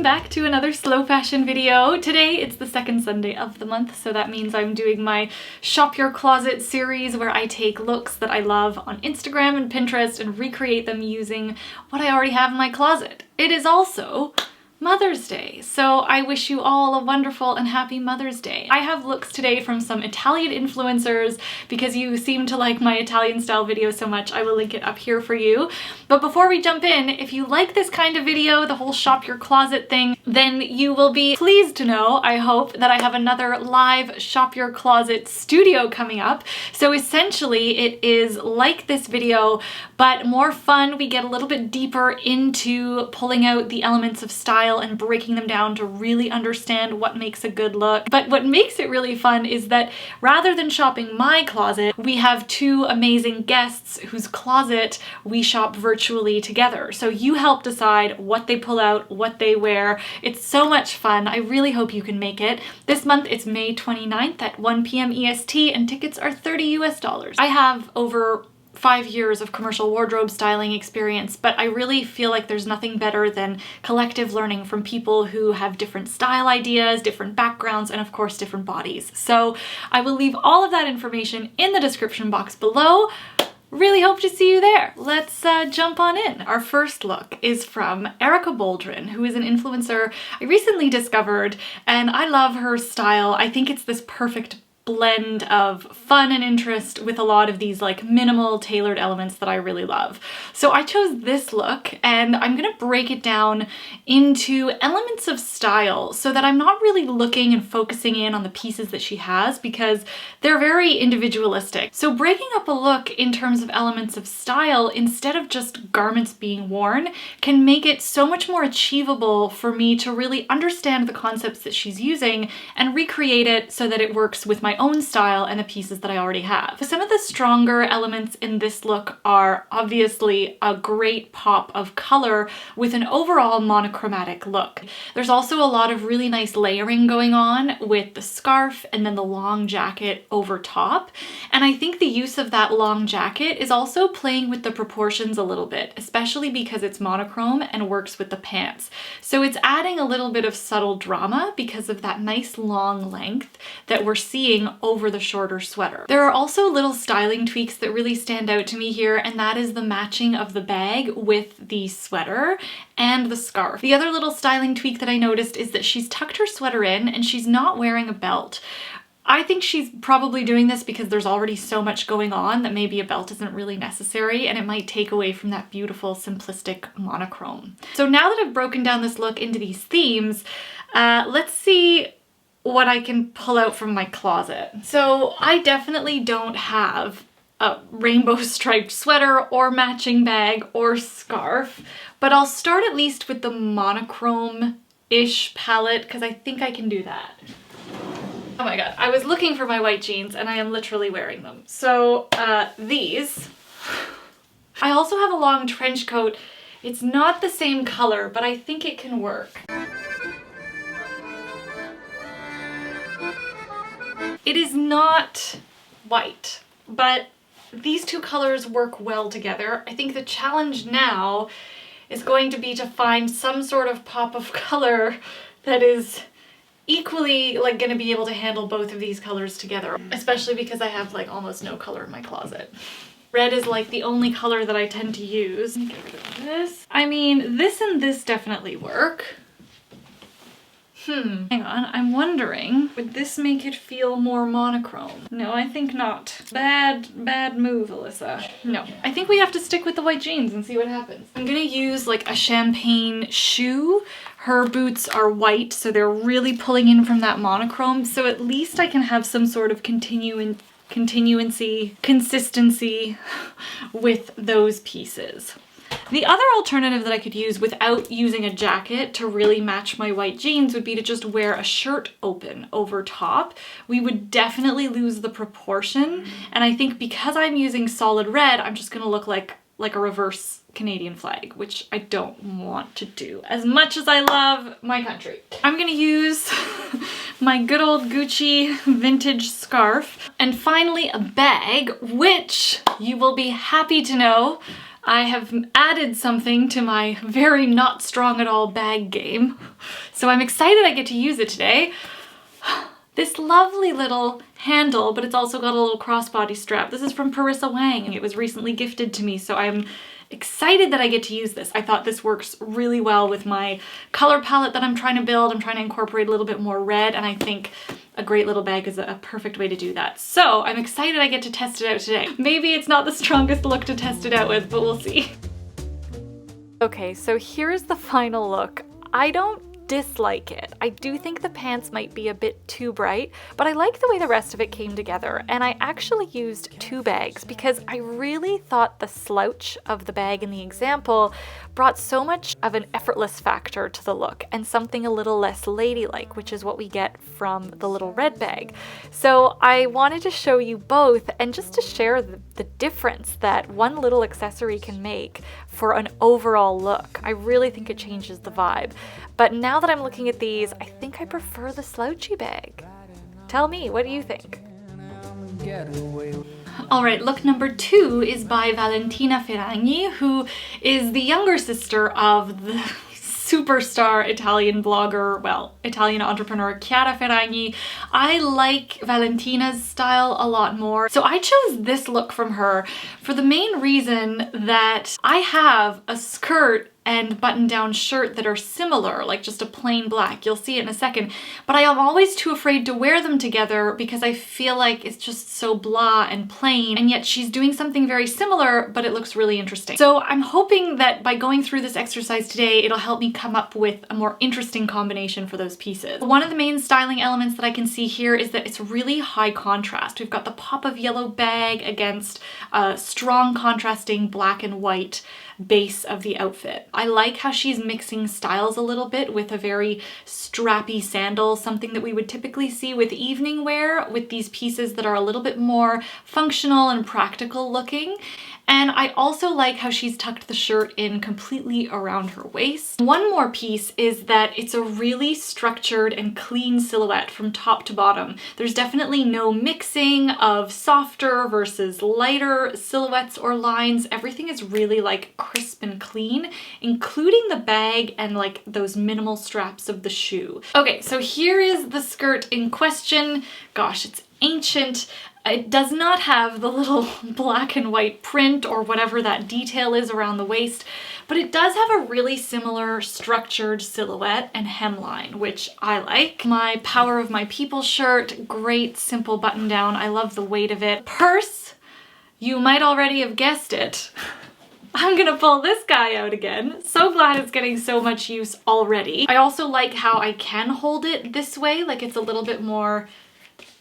back to another slow fashion video. Today it's the second Sunday of the month, so that means I'm doing my Shop Your Closet series where I take looks that I love on Instagram and Pinterest and recreate them using what I already have in my closet. It is also Mother's Day, so I wish you all a wonderful and happy Mother's Day. I have looks today from some Italian influencers because you seem to like my Italian style video so much. I will link it up here for you. But before we jump in, if you like this kind of video, the whole Shop Your Closet thing, then you will be pleased to know, I hope, that I have another live Shop Your Closet studio coming up. So essentially it is like this video, but more fun. We get a little bit deeper into pulling out the elements of style and breaking them down to really understand what makes a good look. But what makes it really fun is that rather than shopping my closet, we have two amazing guests whose closet we shop virtually together. So you help decide what they pull out, what they wear. It's so much fun. I really hope you can make it. This month it's May 29th at 1 p.m. EST and tickets are $30 US. I have over 5 years of commercial wardrobe styling experience, but I really feel like there's nothing better than collective learning from people who have different style ideas, different backgrounds, and of course different bodies. So I will leave all of that information in the description box below. Really hope to see you there. Let's jump on in. Our first look is from Erika Boldrin, who is an influencer I recently discovered, and I love her style. I think it's this perfect blend of fun and interest with a lot of these like minimal tailored elements that I really love. So I chose this look and I'm gonna break it down into elements of style so that I'm not really looking and focusing in on the pieces that she has because they're very individualistic. So breaking up a look in terms of elements of style instead of just garments being worn can make it so much more achievable for me to really understand the concepts that she's using and recreate it so that it works with my own style and the pieces that I already have. Some of the stronger elements in this look are obviously a great pop of color with an overall monochromatic look. There's also a lot of really nice layering going on with the scarf and then the long jacket over top. And I think the use of that long jacket is also playing with the proportions a little bit, especially because it's monochrome and works with the pants. So it's adding a little bit of subtle drama because of that nice long length that we're seeing over the shorter sweater. There are also little styling tweaks that really stand out to me here, and that is the matching of the bag with the sweater and the scarf. The other little styling tweak that I noticed is that she's tucked her sweater in and she's not wearing a belt. I think she's probably doing this because there's already so much going on that maybe a belt isn't really necessary and it might take away from that beautiful simplistic monochrome. So now that I've broken down this look into these themes, let's see what I can pull out from my closet. So I definitely don't have a rainbow striped sweater or matching bag or scarf, but I'll start at least with the monochrome-ish palette because I think I can do that. Oh my god, I was looking for my white jeans and I am literally wearing them. So these. I also have a long trench coat. It's not the same color, but I think it can work. It is not white, but these two colors work well together. I think the challenge now is going to be to find some sort of pop of color that is equally like gonna be able to handle both of these colors together, especially because I have like almost no color in my closet. Red is like the only color that I tend to use. Get rid of this. I mean, this and this definitely work. Hang on, I'm wondering, would this make it feel more monochrome? No, I think not. Bad move, Alyssa. No, I think we have to stick with the white jeans and see what happens. I'm gonna use like a champagne shoe. Her boots are white, so they're really pulling in from that monochrome, so at least I can have some sort of consistency with those pieces. The other alternative that I could use without using a jacket to really match my white jeans would be to just wear a shirt open over top. We would definitely lose the proportion, and I think because I'm using solid red, I'm just gonna look like a reverse Canadian flag, which I don't want to do as much as I love my country. I'm gonna use my good old Gucci vintage scarf, and finally a bag, which you will be happy to know I have added something to my very not strong at all bag game. So I'm excited I get to use it today. This lovely little handle, but it's also got a little crossbody strap. This is from Parissa Wang. It was recently gifted to me, so I'm excited that I get to use this. I thought this works really well with my color palette that I'm trying to build. I'm trying to incorporate a little bit more red, and I think a great little bag is a perfect way to do that. So I'm excited I get to test it out today. Maybe it's not the strongest look to test it out with, but we'll see. Okay, so here's the final look. I don't dislike it. I do think the pants might be a bit too bright, but I like the way the rest of it came together, and I actually used 2 bags because I really thought the slouch of the bag in the example brought so much of an effortless factor to the look and something a little less ladylike, which is what we get from the little red bag. So I wanted to show you both and just to share the difference that one little accessory can make for an overall look. I really think it changes the vibe. But now that I'm looking at these, I think I prefer the slouchy bag. Tell me, what do you think? Alright, look number 2 is by Valentina Ferragni, who is the younger sister of the superstar Italian blogger, well, Italian entrepreneur Chiara Ferragni. I like Valentina's style a lot more. So I chose this look from her for the main reason that I have a skirt and button-down shirt that are similar, like just a plain black. You'll see it in a second. But I am always too afraid to wear them together because I feel like it's just so blah and plain, and yet she's doing something very similar, but it looks really interesting. So I'm hoping that by going through this exercise today, it'll help me come up with a more interesting combination for those pieces. One of the main styling elements that I can see here is that it's really high contrast. We've got the pop of yellow bag against a strong contrasting black and white base of the outfit. I like how she's mixing styles a little bit with a very strappy sandal, something that we would typically see with evening wear, with these pieces that are a little bit more functional and practical looking. And I also like how she's tucked the shirt in completely around her waist. One more piece is that it's a really structured and clean silhouette from top to bottom. There's definitely no mixing of softer versus lighter silhouettes or lines. Everything is really like crisp and clean, including the bag and like those minimal straps of the shoe. Okay, so here is the skirt in question. Gosh, it's ancient. It does not have the little black and white print or whatever that detail is around the waist, but it does have a really similar structured silhouette and hemline, which I like. My Power of My People shirt, great simple button down. I love the weight of it. Purse, you might already have guessed it. I'm gonna pull this guy out again. So glad it's getting so much use already. I also like how I can hold it this way, like it's a little bit more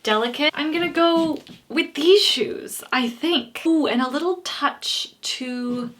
delicate. I'm gonna go with these shoes, I think. Ooh, and a little touch to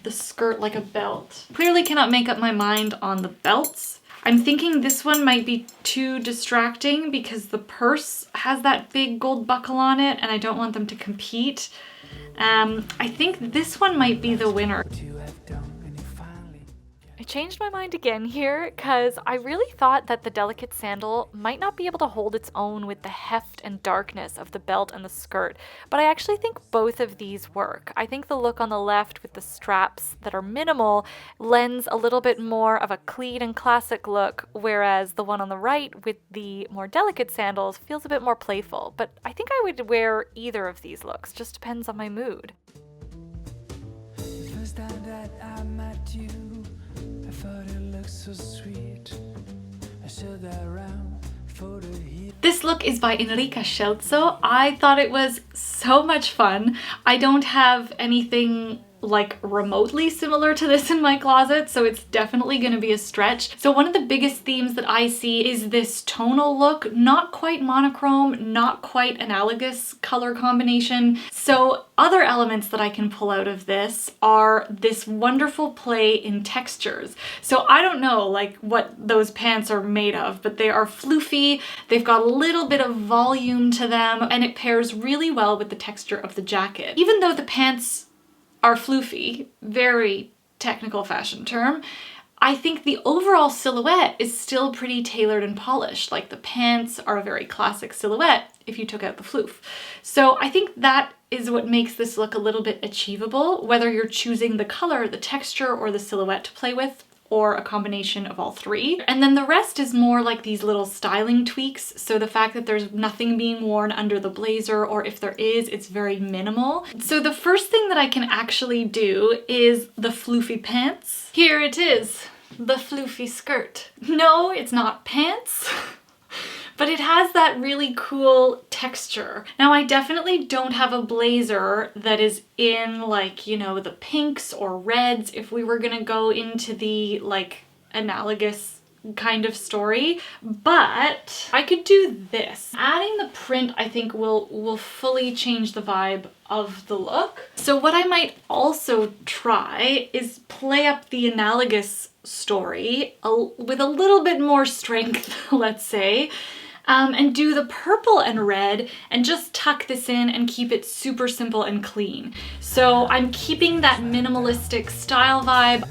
the skirt like a belt. Clearly cannot make up my mind on the belts. I'm thinking this one might be too distracting because the purse has that big gold buckle on it and I don't want them to compete. I think this one might be the winner. I changed my mind again here because I really thought that the delicate sandal might not be able to hold its own with the heft and darkness of the belt and the skirt, but I actually think both of these work. I think the look on the left with the straps that are minimal lends a little bit more of a clean and classic look, whereas the one on the right with the more delicate sandals feels a bit more playful. But I think I would wear either of these looks, just depends on my mood. The first time that I met you, I thought it looked so sweet. I showed that around for the heat. This look is by Enrica Scielzo. I thought it was so much fun. I don't have anything like remotely similar to this in my closet, so it's definitely going to be a stretch. So one of the biggest themes that I see is this tonal look, not quite monochrome, not quite analogous color combination. So other elements that I can pull out of this are this wonderful play in textures. So I don't know like what those pants are made of, but they are floofy, they've got a little bit of volume to them, and it pairs really well with the texture of the jacket. Even though the pants are floofy, very technical fashion term, I think the overall silhouette is still pretty tailored and polished. Like the pants are a very classic silhouette if you took out the floof. So I think that is what makes this look a little bit achievable, whether you're choosing the color, the texture, or the silhouette to play with, or a combination of all three. And then the rest is more like these little styling tweaks. So the fact that there's nothing being worn under the blazer, or if there is, it's very minimal. So the first thing that I can actually do is the floofy pants. Here it is, the floofy skirt. No, it's not pants. But it has that really cool texture. Now, I definitely don't have a blazer that is in like, you know, the pinks or reds if we were gonna go into the like analogous kind of story, but I could do this. Adding the print, I think will fully change the vibe of the look. So what I might also try is play up the analogous story with a little bit more strength, let's say, and do the purple and red and just tuck this in and keep it super simple and clean. So I'm keeping that minimalistic style vibe.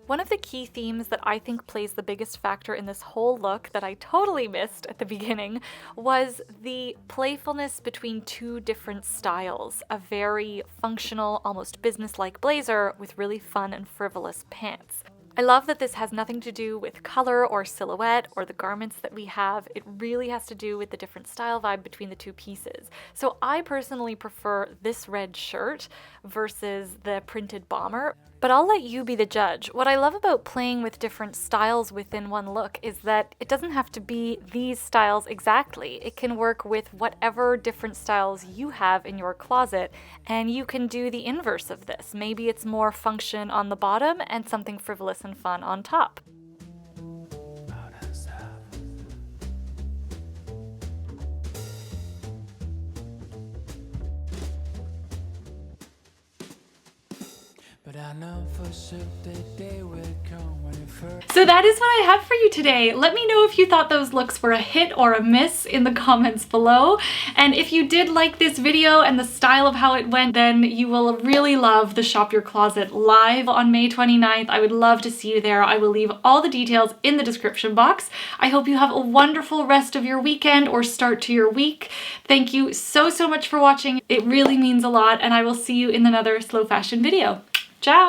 One of the key themes that I think plays the biggest factor in this whole look that I totally missed at the beginning was the playfulness between two different styles. A very functional, almost business-like blazer with really fun and frivolous pants. I love that this has nothing to do with color or silhouette or the garments that we have. It really has to do with the different style vibe between the two pieces. So I personally prefer this red shirt versus the printed bomber, but I'll let you be the judge. What I love about playing with different styles within one look is that it doesn't have to be these styles exactly. It can work with whatever different styles you have in your closet, and you can do the inverse of this. Maybe it's more function on the bottom and something frivolous and fun on top. So that is what I have for you today. Let me know if you thought those looks were a hit or a miss in the comments below. And if you did like this video and the style of how it went, then you will really love the Shop Your Closet live on May 29th. I would love to see you there. I will leave all the details in the description box. I hope you have a wonderful rest of your weekend or start to your week. Thank you so much for watching. It really means a lot, and I will see you in another slow fashion video. Ciao!